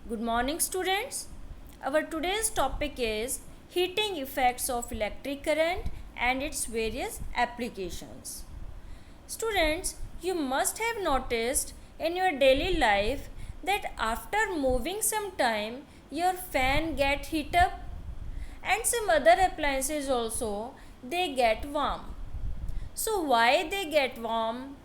Good morning, students. Our today's topic is heating effects of electric current and its various applications. Students, you must have noticed in your daily life that after moving some time, your fan get heat up and some other appliances also they get warm. So why they get warm,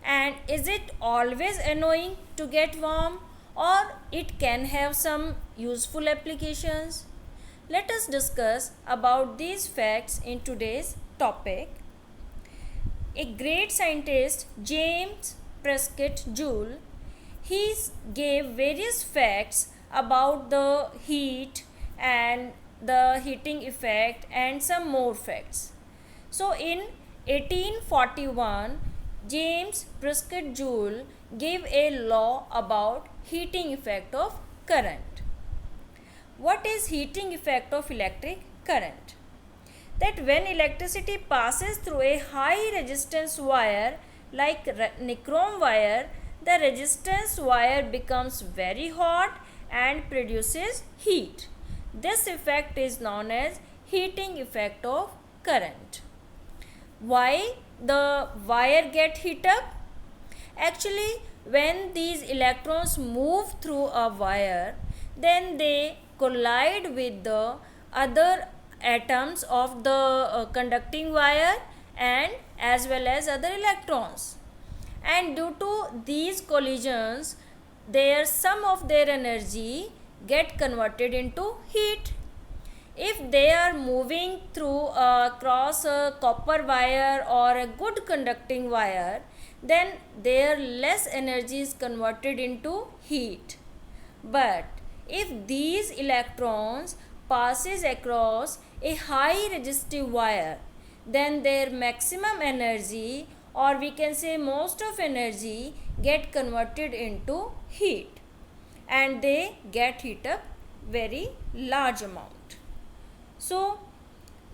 and is it always annoying to get warm, or it can have some useful applications? Let us discuss about these facts in today's topic. A great scientist, James Prescott Joule, he gave various facts about the heat and the heating effect and some more facts. So in 1841, James Prescott Joule gave a law about heating effect of current. What is heating effect of electric current? That when electricity passes through a high resistance wire like nichrome wire, the resistance wire becomes very hot and produces heat. This effect is known as heating effect of current. Why the wire get heat up? Actually, when these electrons move through a wire, then they collide with the other atoms of the conducting wire and as well as other electrons, and due to these collisions some of their energy get converted into heat. If they are moving through across a copper wire or a good conducting wire, then their less energy is converted into heat. But if these electrons passes across a high resistive wire, then their maximum energy, or we can say most of energy, get converted into heat, and they get heat up very large amount. So,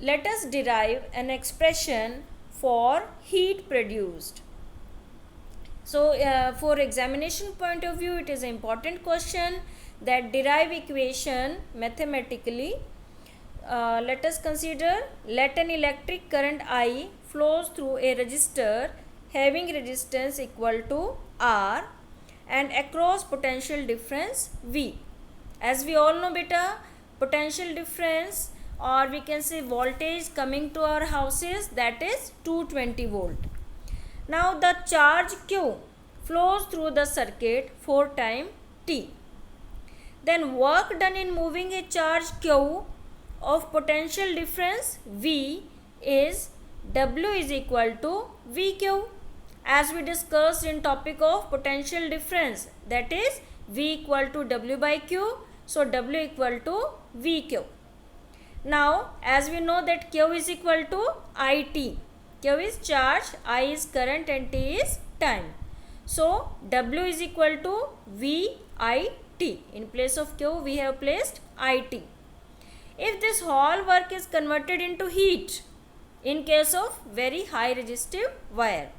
let us derive an expression for heat produced. So, for examination point of view, it is an important question that derive equation mathematically. Let us consider, let an electric current I flows through a resistor having resistance equal to R and across potential difference V. As we all know beta, potential difference, or we can say voltage coming to our houses, that is 220 volt. Now the charge Q flows through the circuit for time t. Then work done in moving a charge Q of potential difference V is W is equal to VQ, as we discussed in topic of potential difference, that is V equal to W by Q. So W equal to VQ. Now as we know that Q is equal to IT. Q is charge, I is current and T is time. So W is equal to VIT. In place of Q we have placed IT. If this whole work is converted into heat in case of very high resistive wire,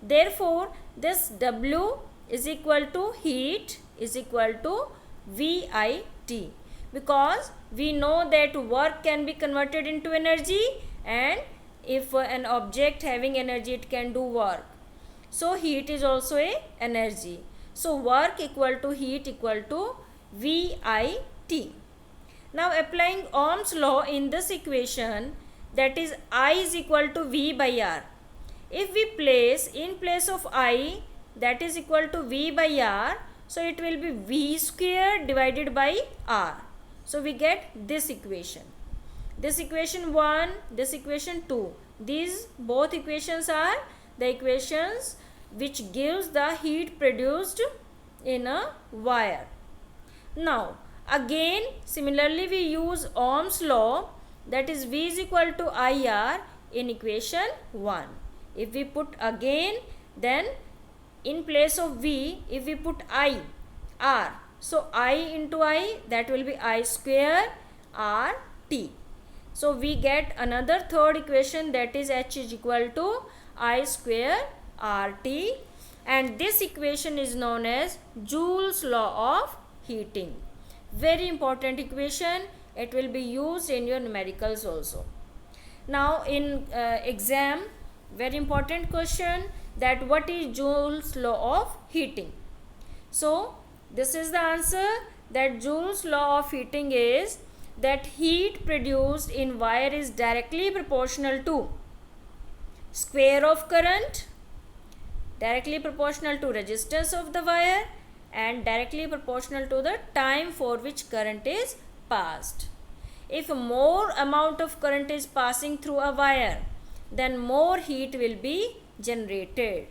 therefore this W is equal to heat is equal to VIT, because we know that work can be converted into energy, and if an object having energy, it can do work. So heat is also a energy. So work equal to heat equal to VIT. Now applying Ohm's law in this equation, that is I is equal to V by R. If we place in place of I, that is equal to V by R, so it will be V square divided by R. So we get this equation. This equation 1, this equation 2. These both equations are the equations which gives the heat produced in a wire. Now again similarly we use Ohm's law, that is V is equal to IR in equation 1. If we put again, then in place of V, if we put I, R, so I into I, that will be I square R T. So we get another third equation, that is H is equal to I square R T, and this equation is known as Joule's law of heating. Very important equation. It will be used in your numericals also. Now in exam, very important question, that what is Joule's law of heating? So this is the answer, that Joule's law of heating is that heat produced in wire is directly proportional to square of current, directly proportional to resistance of the wire, and directly proportional to the time for which current is passed. If more amount of current is passing through a wire, then more heat will be generated.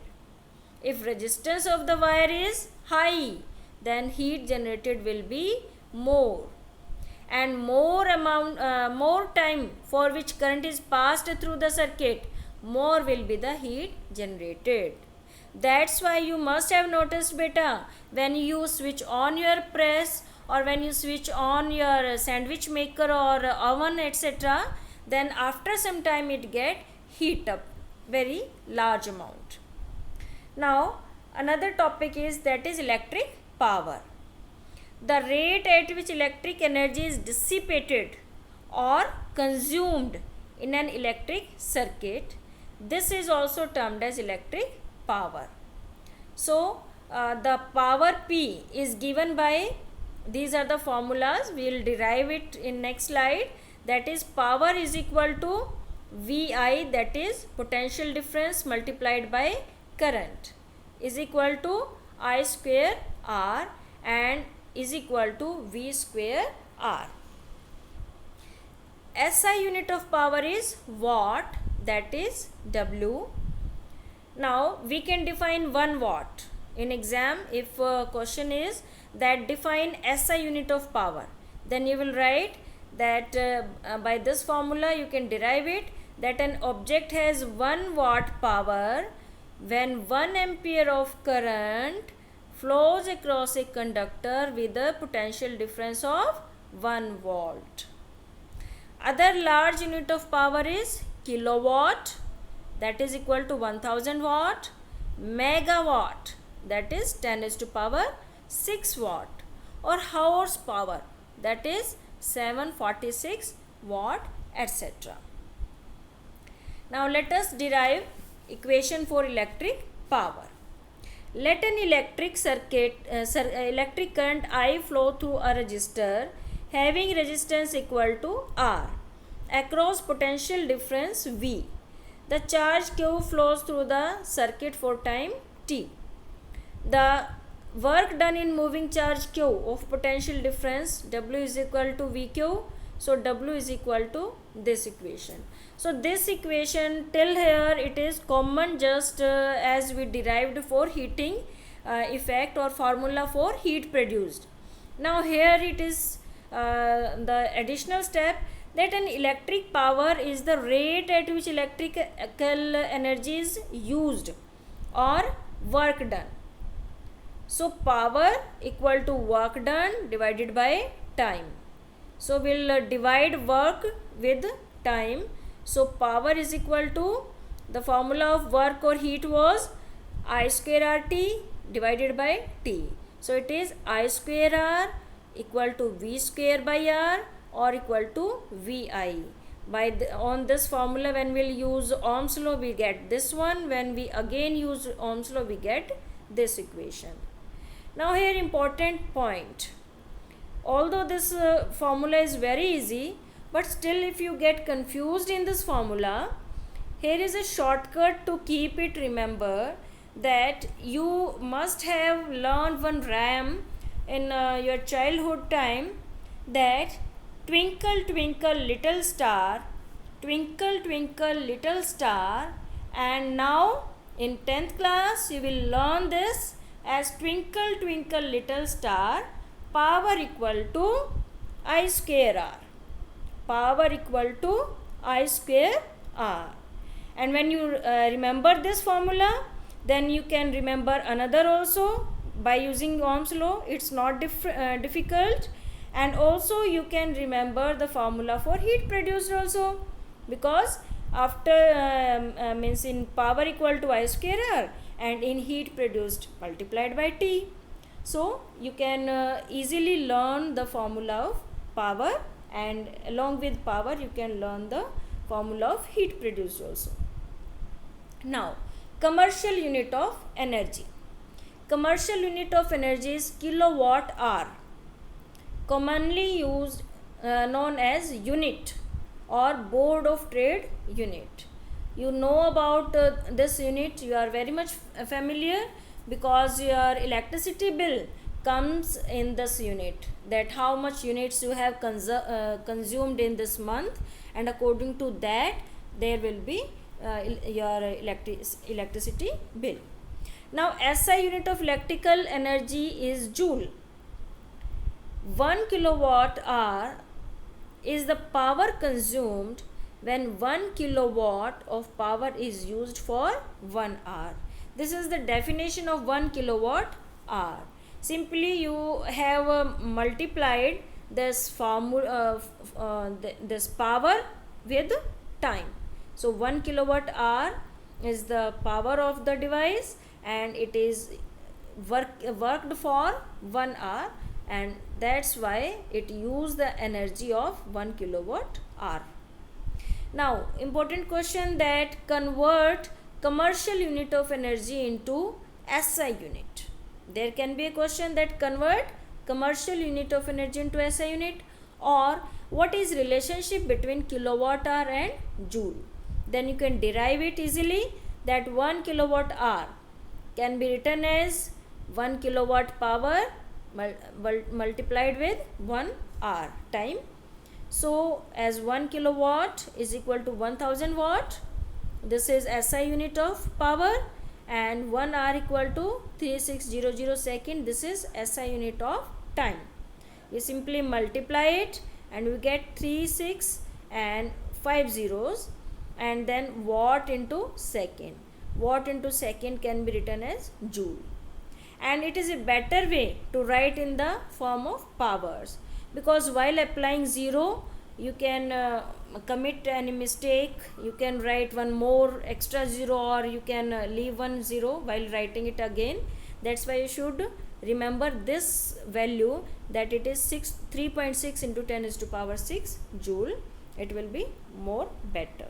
If resistance of the wire is high, then heat generated will be more. And more time for which current is passed through the circuit, more will be the heat generated. That's why you must have noticed, beta, when you switch on your press or when you switch on your sandwich maker or oven, etc., then after some time it get heat up very large amount. Now another topic is, that is electric power. The rate at which electric energy is dissipated or consumed in an electric circuit, this is also termed as electric power. So the power P is given by, these are the formulas, we will derive it in next slide. That is, power is equal to VI, that is potential difference, multiplied by current, is equal to I square R, and is equal to V square R. SI unit of power is watt, that is W. Now we can define 1 watt. In exam, if question is that define SI unit of power, then you will write that by this formula you can derive it, that an object has 1 watt power when 1 ampere of current flows across a conductor with a potential difference of 1 volt. Other large unit of power is kilowatt, that is equal to 1000 watt, megawatt, that is 10 is to power 6 watt, or horsepower, that is 746 watt, etc. Now let us derive equation for electric power. Let an electric circuit, electric current I flow through a resistor having resistance equal to R across potential difference V. The charge Q flows through the circuit for time T. The work done in moving charge Q of potential difference W is equal to VQ. So W is equal to this equation. So this equation till here it is common, just as we derived for heating effect or formula for heat produced. Now here it is the additional step, that an electric power is the rate at which electrical energy is used or work done. So power equal to work done divided by time. So we'll divide work with time. So power is equal to, the formula of work or heat was I square RT divided by T. So it is I square R equal to V square by R, or equal to VI. On this formula, when we'll use Ohm's law, we get this one. When we again use Ohm's law, we get this equation. Now here important point. Although this formula is very easy, but still if you get confused in this formula, here is a shortcut to keep it. Remember that you must have learned one rhyme in your childhood time, that twinkle twinkle little star, twinkle twinkle little star, and now in 10th class you will learn this as twinkle twinkle little star, power equal to I square R, power equal to I square R. And when you remember this formula, then you can remember another also by using Ohm's law. It's not difficult. And also you can remember the formula for heat produced also, because after means in power equal to I square R, and in heat produced multiplied by T. So you can easily learn the formula of power, and along with power you can learn the formula of heat produced also. Now, commercial unit of energy. Commercial unit of energy is kilowatt hour, commonly used known as unit or board of trade unit. You know about this unit, you are very much familiar, because your electricity bill comes in this unit, that how much units you have consumed in this month, and according to that there will be your electricity bill. Now, SI unit of electrical energy is joule. 1 kilowatt hour is the power consumed when 1 kilowatt of power is used for 1 hour. This is the definition of 1 kilowatt hour. Simply you have multiplied this formula, this power with time. So 1 kilowatt hour is the power of the device, and it is worked for 1 hour, and that's why it used the energy of 1 kilowatt hour. Now, important question, that convert commercial unit of energy into SI unit. There can be a question that convert commercial unit of energy into SI unit, or what is relationship between kilowatt hour and joule. Then you can derive it easily, that 1 kilowatt hour can be written as 1 kilowatt power multiplied with 1 hour time. So as 1 kilowatt is equal to 1000 watt, this is SI unit of power, and 1 hour equal to 3600 second, this is SI unit of time. We simply multiply it and we get 3 6 and 5 zeros, and then watt into second. Watt into second can be written as joule, and it is a better way to write in the form of powers, because while applying 0 you can commit any mistake. You can write one more extra 0, or you can leave 1 0 while writing it again. That's why you should remember this value, that it is 3.6 into 10 is to power 6 joule. It will be more better.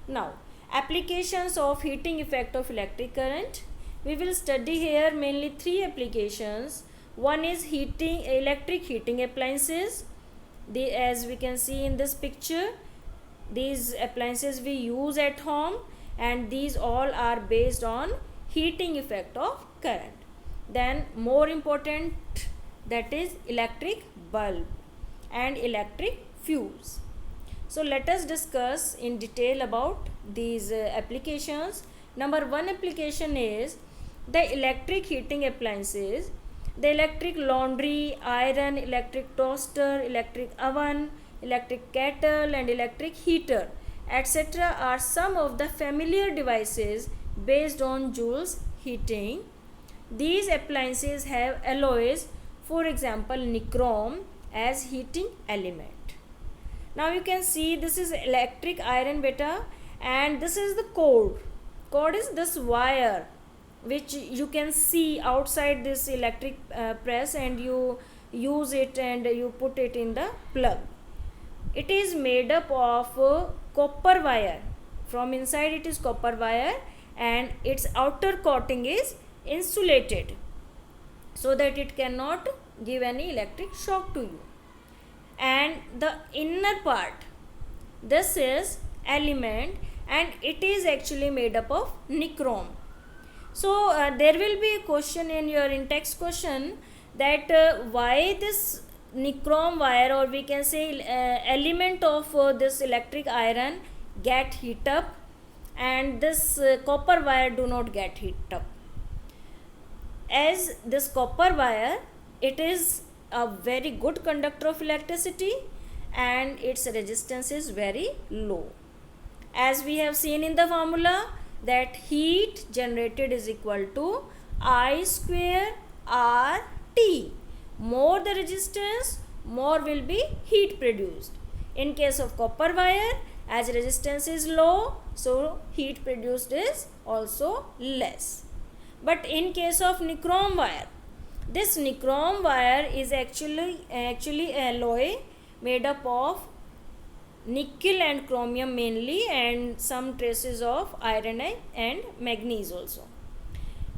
Now, applications of heating effect of electric current. We will study here mainly 3 applications. One is electric heating appliances. As we can see in this picture, these appliances we use at home, and these all are based on heating effect of current. Then more important, that is electric bulb and electric fuse. So let us discuss in detail about these applications. Number 1 application is the electric heating appliances. The electric laundry, iron, electric toaster, electric oven, electric kettle and electric heater, etc. are some of the familiar devices based on Joule's heating. These appliances have alloys, for example nichrome, as heating element. Now you can see this is electric iron beta, and this is the cord. Cord is this wire which you can see outside this electric press, and you use it and you put it in the plug. It is made up of copper wire. From inside it is copper wire, and its outer coating is insulated so that it cannot give any electric shock to you. And the inner part, this is element, and it is actually made up of nichrome. So there will be a question in your in-text question, that why this nichrome wire, or we can say element of this electric iron get heat up, and this copper wire do not get heat up. As this copper wire, it is a very good conductor of electricity, and its resistance is very low. As we have seen in the formula, that heat generated is equal to I square RT. More the resistance, more will be heat produced. In case of copper wire, as resistance is low, so heat produced is also less. But in case of nichrome wire, This nichrome wire is actually alloy made up of nickel and chromium mainly, and some traces of iron and manganese also.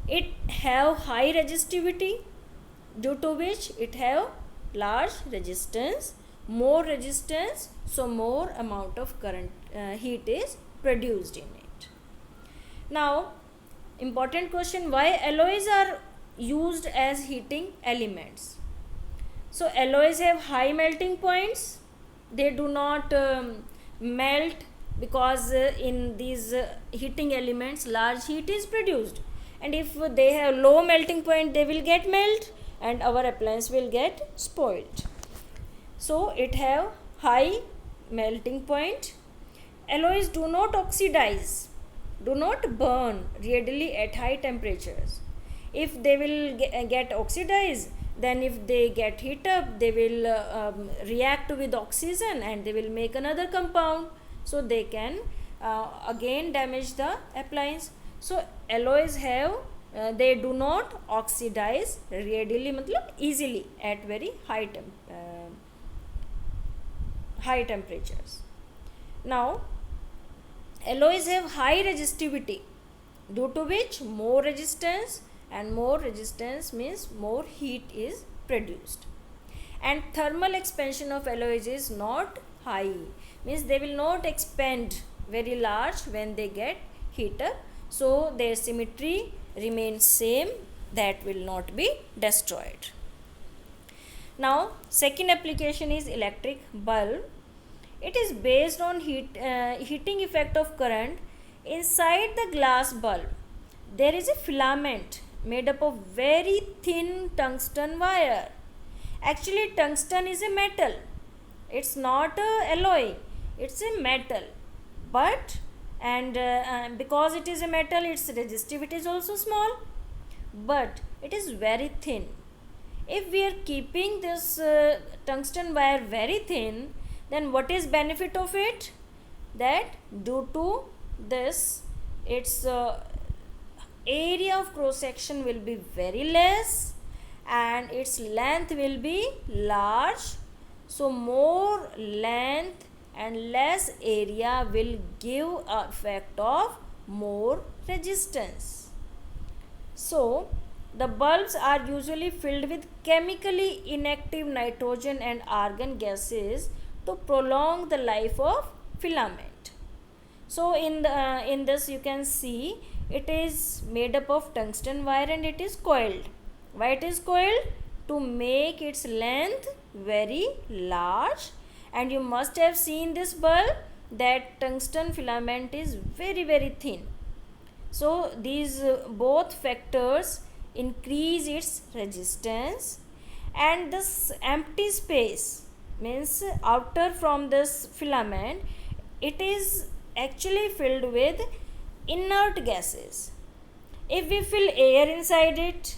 It have high resistivity, due to which it have large resistance, more resistance, so more amount of current heat is produced in it. Now important question, why alloys are used as heating elements? So alloys have high melting points, they do not melt, because in these heating elements large heat is produced, and if they have low melting point they will get melt and our appliance will get spoiled. So it have high melting point. Alloys do not oxidize, do not burn readily at high temperatures. If they will get oxidized, then if they get heat up, they will react with oxygen and they will make another compound, so they can again damage the appliance. So alloys have they do not oxidize readily, matlab easily, at very high temperatures. Now alloys have high resistivity, due to which more resistance, and more resistance means more heat is produced. And thermal expansion of alloys is not high, means they will not expand very large when they get heat up, so their symmetry remains same, that will not be destroyed. Now second application is electric bulb. It is based on heating effect of current. Inside the glass bulb there is a filament made up of very thin tungsten wire. Actually tungsten is a metal, it's not a alloy, it's a metal, but because it is a metal, its resistivity is also small, but it is very thin. If we are keeping this tungsten wire very thin, then what is benefit of it? That due to this, its area of cross section will be very less and its length will be large, so more length and less area will give a effect of more resistance. So the bulbs are usually filled with chemically inactive nitrogen and argon gases to prolong the life of filament. So in this you can see it is made up of tungsten wire and it is coiled. Why it is coiled? To make its length very large, and you must have seen this bulb that tungsten filament is very thin. So these both factors increase its resistance, and this empty space means outer from this filament, it is actually filled with inert gases. If we fill air inside it,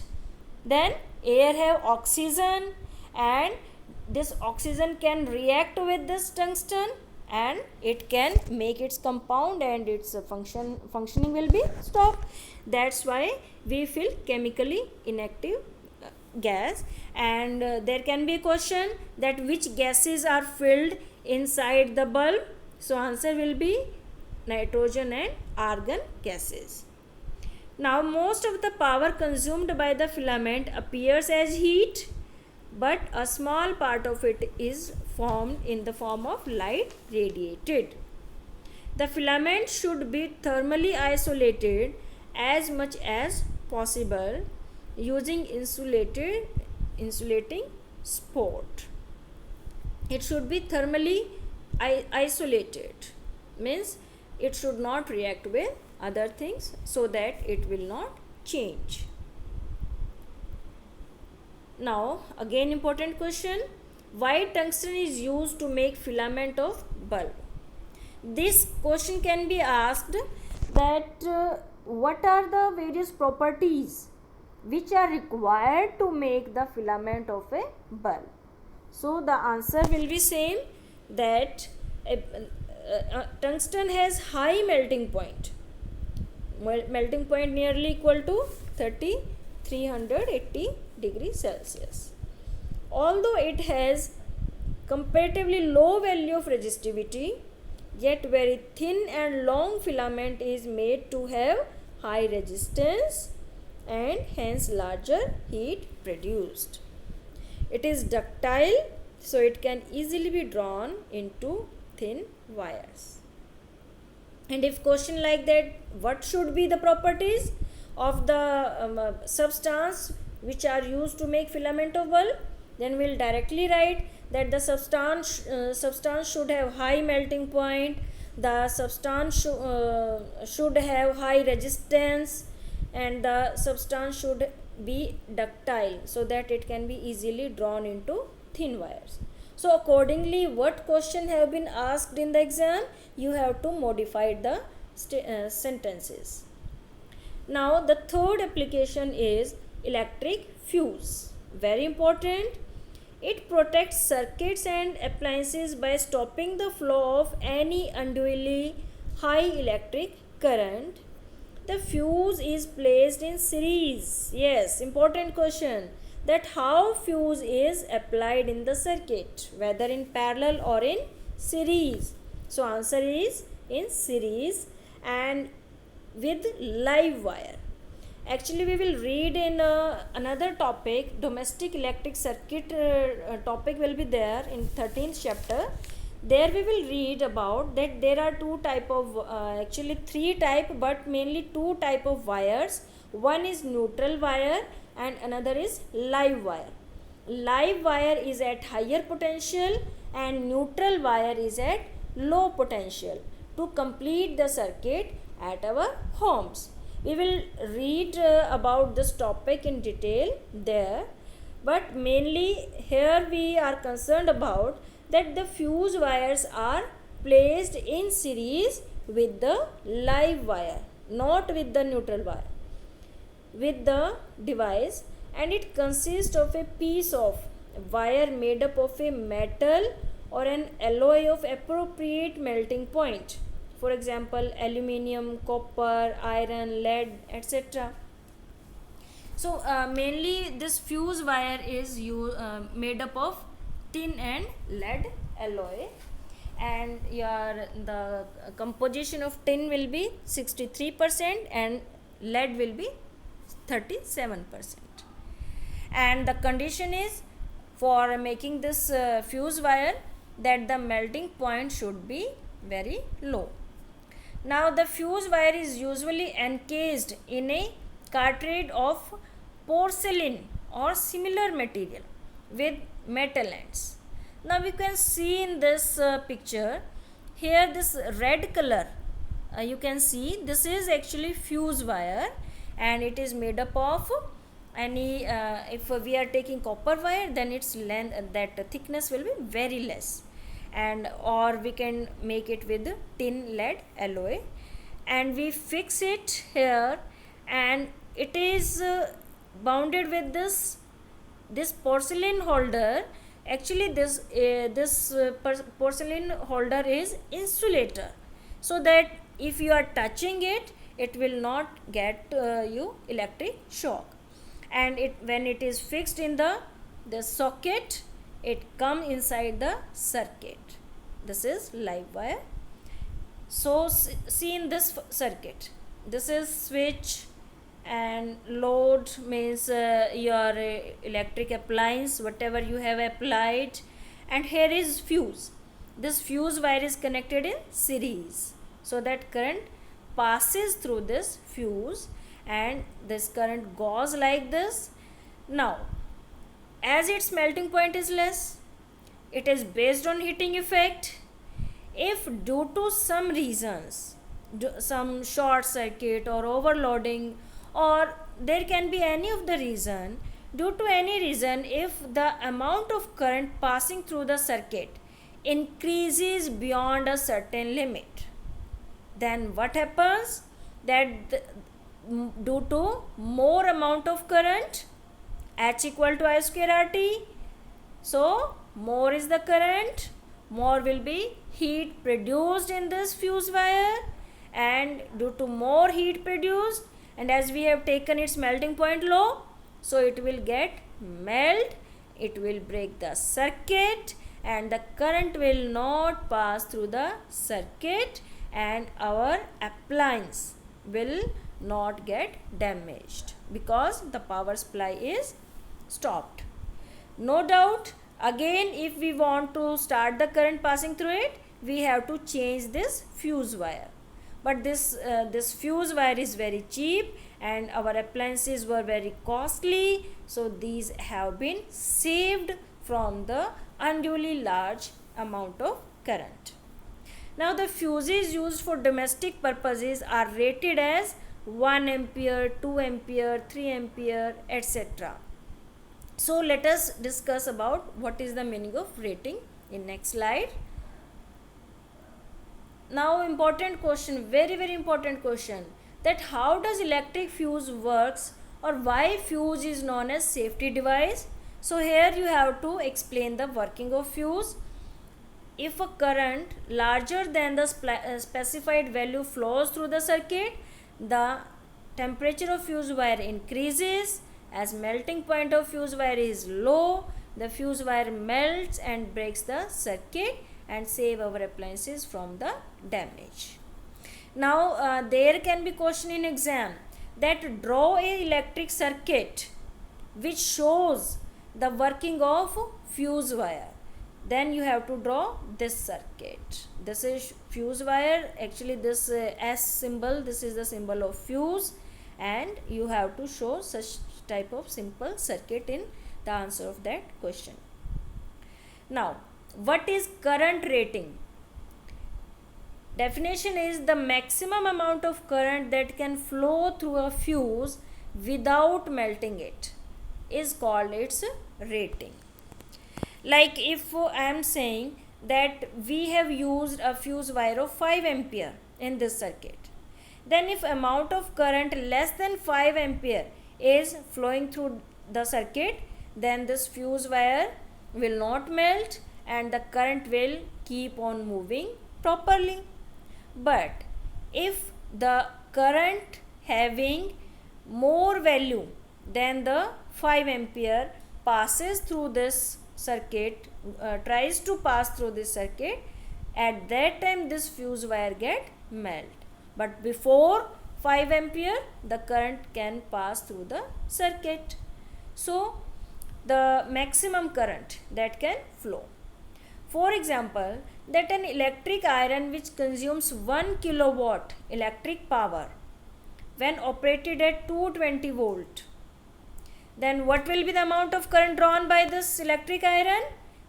then air have oxygen, and this oxygen can react with this tungsten and it can make its compound and its functioning will be stopped. That's why we fill chemically inactive gas. And there can be a question that which gases are filled inside the bulb. So answer will be nitrogen and argon gases. Now most of the power consumed by the filament appears as heat, but a small part of it is formed in the form of light radiated. The filament should be thermally isolated as much as possible using insulating sport. It should be thermally isolated, means it should not react with other things, so that it will not change. Now again important question, why tungsten is used to make filament of bulb? This question can be asked that what are the various properties which are required to make the filament of a bulb? So the answer will be same, that tungsten has high melting point. Melting point nearly equal to 380 degree Celsius. Although it has comparatively low value of resistivity, yet very thin and long filament is made to have high resistance and hence larger heat produced. It is ductile, so it can easily be drawn into thin wires. And if question like that, what should be the properties of the substance which are used to make filament of bulb, then we'll directly write that the substance should have high melting point, the substance should have high resistance, and the substance should be ductile so that it can be easily drawn into thin wires. So accordingly, what question have been asked in the exam, you have to modify the sentences. Now the third application is electric fuse. Very important. It protects circuits and appliances by stopping the flow of any unduly high electric current. The fuse is placed in series. Yes, important question, that how fuse is applied in the circuit, whether in parallel or in series. So answer is in series and with live wire. Actually we will read in another topic, domestic electric circuit topic will be there in 13th chapter. There we will read about that there are two type of actually three type, but mainly two type of wires. One is neutral wire and another is live wire. Live wire is at higher potential and neutral wire is at low potential to complete the circuit at our homes. We will read about this topic in detail there, but mainly here we are concerned about that the fuse wires are placed in series with the live wire, not with the neutral wire, with the device, and it consists of a piece of wire made up of a metal or an alloy of appropriate melting point. For example, aluminium, copper, iron, lead, etc. So mainly this fuse wire is made up of tin and lead alloy, and the composition of tin will be 63% and lead will be 37%. And the condition is for making this fuse wire that the melting point should be very low. Now the fuse wire is usually encased in a cartridge of porcelain or similar material with metal ends. Now we can see in this picture here this red color, you can see this is actually fuse wire and it is made up of any if we are taking copper wire, then its length, that thickness will be very less, and or we can make it with tin lead alloy, and we fix it here, and it is bounded with this porcelain holder. Actually this porcelain holder is insulator, so that if you are touching it, it will not get you electric shock, and when it is fixed in the socket, it come inside the circuit. This is live wire. So see in this circuit, this is switch, and load means your electric appliance, whatever you have applied, and here is fuse. This fuse wire is connected in series, so that current passes through this fuse and this current goes like this. Now as its melting point is less, it is based on heating effect. If due to some reasons, some short circuit or overloading, or there can be any of the reason, due to any reason, if the amount of current passing through the circuit increases beyond a certain limit, then what happens, that due to more amount of current, H equal to I square RT, so more is the current, more will be heat produced in this fuse wire, and due to more heat produced, and as we have taken its melting point low, so it will get melt, it will break the circuit, and the current will not pass through the circuit, and our appliance will not get damaged because the power supply is stopped. No doubt, again if we want to start the current passing through it, we have to change this fuse wire. But this fuse wire is very cheap and our appliances were very costly, so these have been saved from the unduly large amount of current. Now the fuses used for domestic purposes are rated as 1 ampere, 2 ampere, 3 ampere, etc. So let us discuss about what is the meaning of rating in next slide. Now important question, very important question, that how does electric fuse works, or why fuse is known as safety device. So here you have to explain the working of fuse. If a current larger than the specified value flows through the circuit, the temperature of fuse wire increases. As melting point of fuse wire is low, the fuse wire melts and breaks the circuit and save our appliances from the damage. Now there can be question in exam that draw a electric circuit which shows the working of fuse wire. Then you have to draw this circuit. This is fuse wire. Actually this S symbol, this is the symbol of fuse, and you have to show such type of simple circuit in the answer of that question. Now what is current rating? Definition is the maximum amount of current that can flow through a fuse without melting it is called its rating. Like if I am saying that we have used a fuse wire of 5 ampere in this circuit, then if amount of current less than 5 ampere is flowing through the circuit, then this fuse wire will not melt and the current will keep on moving properly. But if the current having more value than the 5 ampere passes through this circuit, tries to pass through this circuit, at that time this fuse wire get melt. But before 5 ampere the current can pass through the circuit. So the maximum current that can flow. For example, that an electric iron which consumes 1 kilowatt electric power when operated at 220 volt, then what will be the amount of current drawn by this electric iron?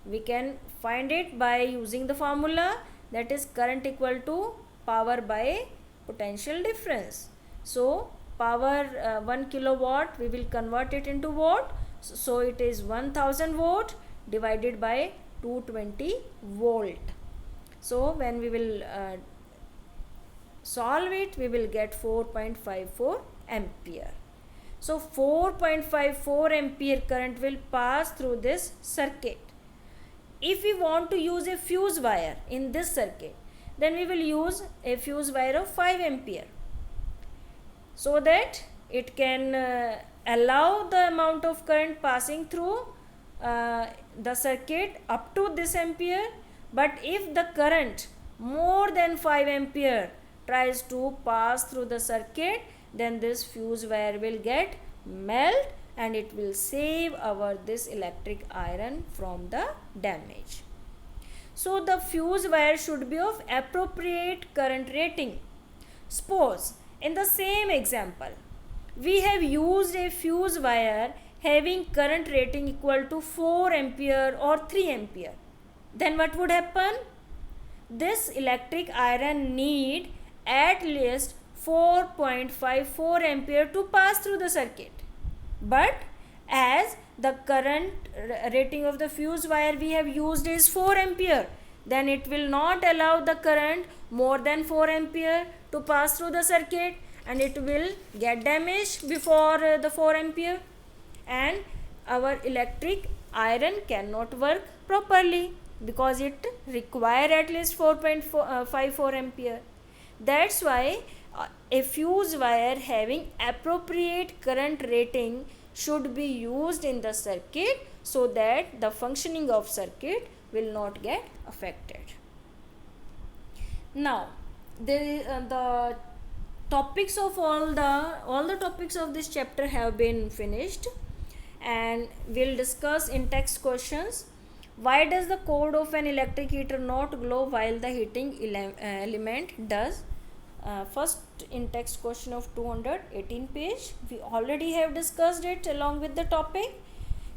We can find it by using the formula, that is current equal to power by potential difference. So power 1 kilowatt, we will convert it into watt, so it is 1000 watt divided by 220 volt. So when we will solve it, we will get 4.54 ampere. So 4.54 ampere current will pass through this circuit. If we want to use a fuse wire in this circuit, then we will use a fuse wire of 5 ampere so that it can allow the amount of current passing through the circuit up to this ampere. But if the current more than 5 ampere tries to pass through the circuit, then this fuse wire will get melt and it will save our this electric iron from the damage. So the fuse wire should be of appropriate current rating. Suppose in the same example we have used a fuse wire having current rating equal to 4 ampere or 3 ampere, then what would happen? This electric iron need at least 4.54 ampere to pass through the circuit. But as the current rating of the fuse wire we have used is 4 ampere, then it will not allow the current more than 4 ampere to pass through the circuit and it will get damaged before the 4 ampere, and our electric iron cannot work properly because it require at least 4.54 ampere. That's why a fuse wire having appropriate current rating should be used in the circuit so that the functioning of circuit will not get affected. Now the topics of all the topics of this chapter have been finished, and we'll discuss in text questions. Why does the cord of an electric heater not glow while the heating element does? First in text question of 218 page, we already have discussed it along with the topic.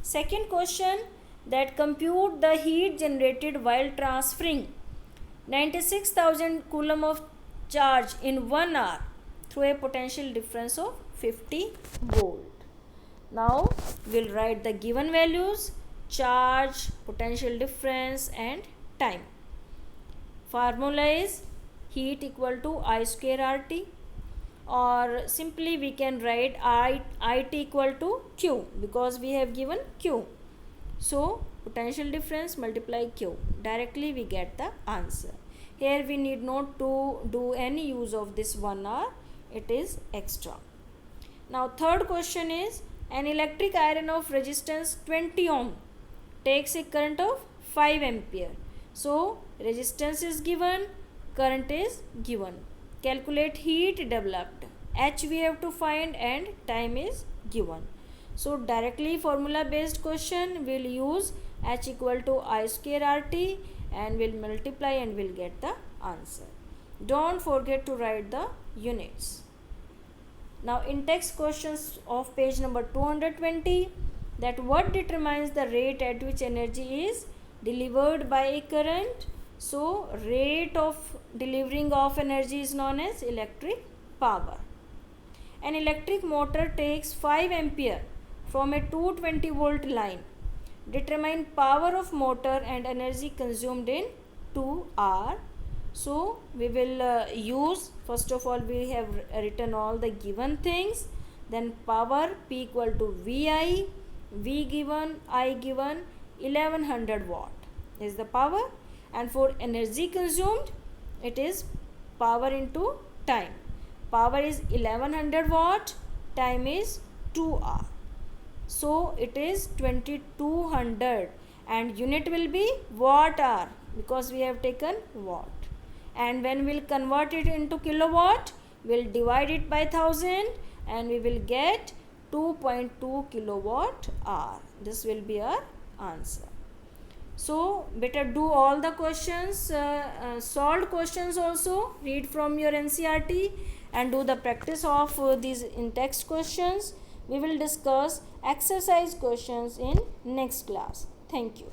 Second question, that compute the heat generated while transferring 96,000 coulomb of charge in 1 hour through a potential difference of 50 volt. Now we'll write the given values: charge, potential difference, and time. Formula is heat equal to I square RT, or simply we can write IT equal to Q, because we have given Q. So potential difference multiply Q, directly we get the answer. Here we need not to do any use of this 1 hour, it is extra. Now third question is, an electric iron of resistance 20 ohm takes a current of 5 ampere. So resistance is given, current is given. Calculate heat developed. H we have to find and time is given. So directly formula based question, we'll use H equal to I square RT and we'll multiply and we'll get the answer. Don't forget to write the units. Now in text questions of page number 220, that what determines the rate at which energy is delivered by a current? So rate of delivering of energy is known as electric power. An electric motor takes 5 ampere from a 220 volt line. Determine power of motor and energy consumed in 2 hours. So we will use, first of all we have written all the given things, then power P equal to VI, V given, I given, 1100 watt is the power, and for energy consumed it is power into time. Power is 1100 watt, time is 2 hours. So it is 2200 and unit will be watt hour because we have taken watt. And when we'll convert it into kilowatt, we'll divide it by 1000 and we will get 2.2 kilowatt hour. This will be our answer. So better do all the questions, solved questions also, read from your NCERT and do the practice of these in text questions. We will discuss exercise questions in next class. Thank you.